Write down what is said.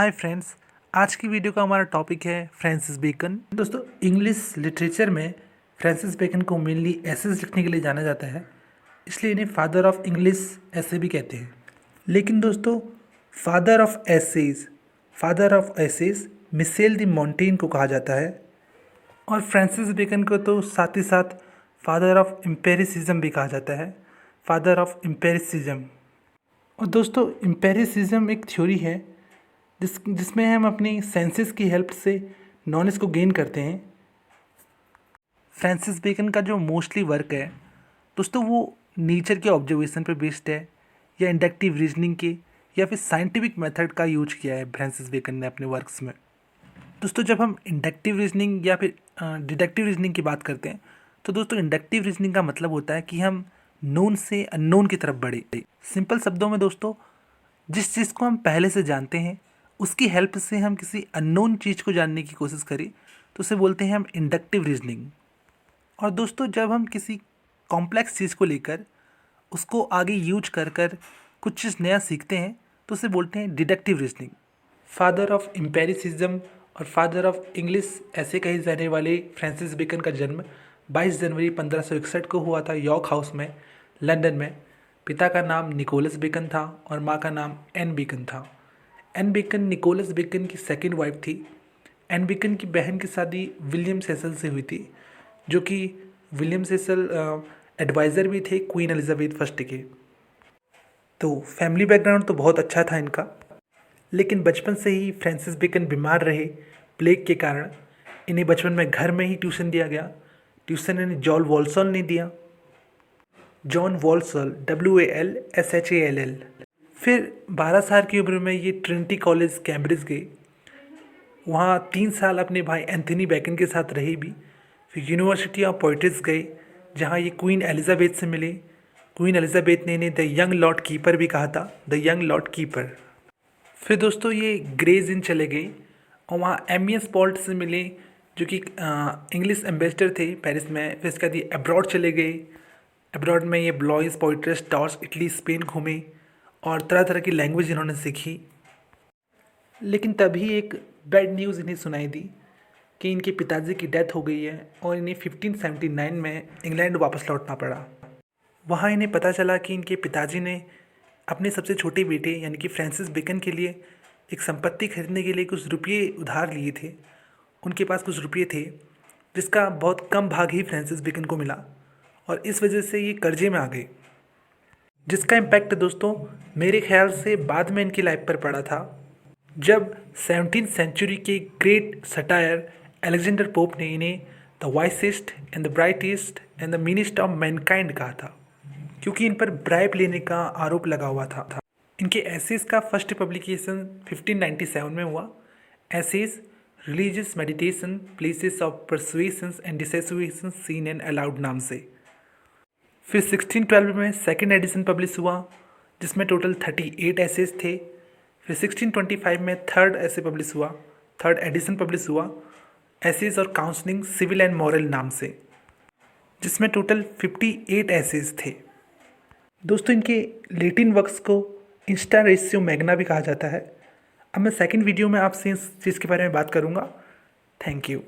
Hi friends, आज की video का हमारा टॉपिक है फ्रांसिस बेकन। दोस्तों, इंग्लिश लिटरेचर में फ्रांसिस बेकन को मेनली एसेज लिखने के लिए जाना जाता है, इसलिए इन्हें फादर ऑफ इंग्लिश ऐसे भी कहते हैं। लेकिन दोस्तों, father of essays Michel de Montaigne को कहा जाता है, और फ्रांसिस बेकन को तो साथ ही साथ फादर ऑफ एम्पेरिसिज्म भी कहा जाता है, फादर ऑफ एम्पेरिसिज्म। और दोस्तों, एम्पेरिसिज्म एक थ्योरी है जिसमें हम अपनी सेंसेस की हेल्प से नॉलेज को गेन करते हैं। फ्रांसिस बेकन का जो मोस्टली वर्क है दोस्तों, वो नेचर के ऑब्जर्वेशन पर बेस्ड है, या इंडक्टिव रीजनिंग के, या फिर साइंटिफिक मेथड का यूज किया है फ्रांसिस बेकन ने अपने वर्क्स में। दोस्तों, जब हम इंडक्टिव रीजनिंग या फिर डिडक्टिव रीजनिंग की बात करते हैं, तो दोस्तों इंडक्टिव रीजनिंग का मतलब होता है कि हम नोन से अननोन की तरफ बढ़े। सिंपल शब्दों में दोस्तों, जिस चीज़ को हम पहले से जानते हैं उसकी हेल्प से हम किसी अननोन चीज़ को जानने की कोशिश करें तो उसे बोलते हैं हम इंडक्टिव रीजनिंग। और दोस्तों, जब हम किसी कॉम्प्लेक्स चीज़ को लेकर उसको आगे यूज कर कर कुछ चीज़ नया सीखते हैं तो उसे बोलते हैं deductive reasoning. Father of empiricism और फादर ऑफ इंग्लिश ऐसे कहे जाने वाले फ्रांसिस बेकन का जन्म 22 जनवरी 1561 को हुआ था यॉर्क हाउस में, लंदन में। पिता का नाम निकोलस बेकन था और माँ का नाम एन बेकन था। एन बेकन निकोलस बेकन की सेकंड वाइफ थी। एन बेकन की बहन की शादी विलियम सेसल से हुई थी, जो कि विलियम सेसल एडवाइज़र भी थे क्वीन एलिजाबेथ फर्स्ट के। तो फैमिली बैकग्राउंड तो बहुत अच्छा था इनका, लेकिन बचपन से ही फ्रांसिस बेकन बीमार रहे प्लेग के कारण। इन्हें बचपन में घर में ही ट्यूशन दिया गया। ट्यूशन इन्हें जॉन वॉल्सल ने दिया, जॉन वॉल्सल, WALSHALL। फिर 12 साल की उम्र में ये ट्रिनिटी कॉलेज कैम्ब्रिज गए। वहाँ 3 साल अपने भाई एंथनी बेकन के साथ रहे भी। फिर यूनिवर्सिटी ऑफ पोइटिस गए, जहाँ ये क्वीन एलिजाबेथ से मिले। क्वीन एलिजाबेथ ने इन्हें द यंग लॉर्ड कीपर भी कहा था, द यंग लॉर्ड कीपर। फिर दोस्तों, ये ग्रेज इन चले गए और वहाँ एमियस पॉल्ट से मिले, जो कि इंग्लिश एम्बेसडर थे पेरिस में। फिर इसके बाद ये अब्रॉड चले गए। अब्रॉड में ये ब्लॉइस, पोइट्रस, टॉर्स, इटली, स्पेन घूमे और तरह तरह की लैंग्वेज इन्होंने सीखी। लेकिन तभी एक बैड न्यूज़ इन्हें सुनाई दी कि इनके पिताजी की डेथ हो गई है और इन्हें 1579 में इंग्लैंड वापस लौटना पड़ा। वहाँ इन्हें पता चला कि इनके पिताजी ने अपने सबसे छोटे बेटे यानी कि फ्रांसिस बेकन के लिए एक संपत्ति खरीदने के लिए कुछ रुपये उधार लिए थे। उनके पास कुछ रुपये थे, जिसका बहुत कम भाग ही फ्रांसिस बेकन को मिला, और इस वजह से ये कर्जे में आ गए, जिसका इम्पैक्ट दोस्तों मेरे ख्याल से बाद में इनकी लाइफ पर पड़ा था, जब 17th सेंचुरी के ग्रेट सटायर अलेक्जेंडर पोप ने इन्हें the wisest and the brightest and the meanest of Mankind कहा था, क्योंकि इन पर ब्राइब लेने का आरोप लगा हुआ था। इनके एसेज का फर्स्ट पब्लिकेशन 1597 में हुआ। Essays religious meditation, places of persuasions and dissuasions seen and allowed नाम से। फिर 1612 में सेकेंड एडिशन पब्लिश हुआ, जिसमें टोटल 38 एसेज थे। फिर 1625 में थर्ड ऐसे पब्लिश हुआ, थर्ड एडिशन पब्लिश हुआ, एसेज और काउंसलिंग सिविल एंड मॉरल नाम से, जिसमें टोटल 58 एसेज थे। दोस्तों, इनके लेटिन वर्क्स को इंस्टा रेशियो मैग्ना भी कहा जाता है। अब मैं सेकंड वीडियो में आपसे इस चीज़ के बारे में बात करूँगा। Thank you.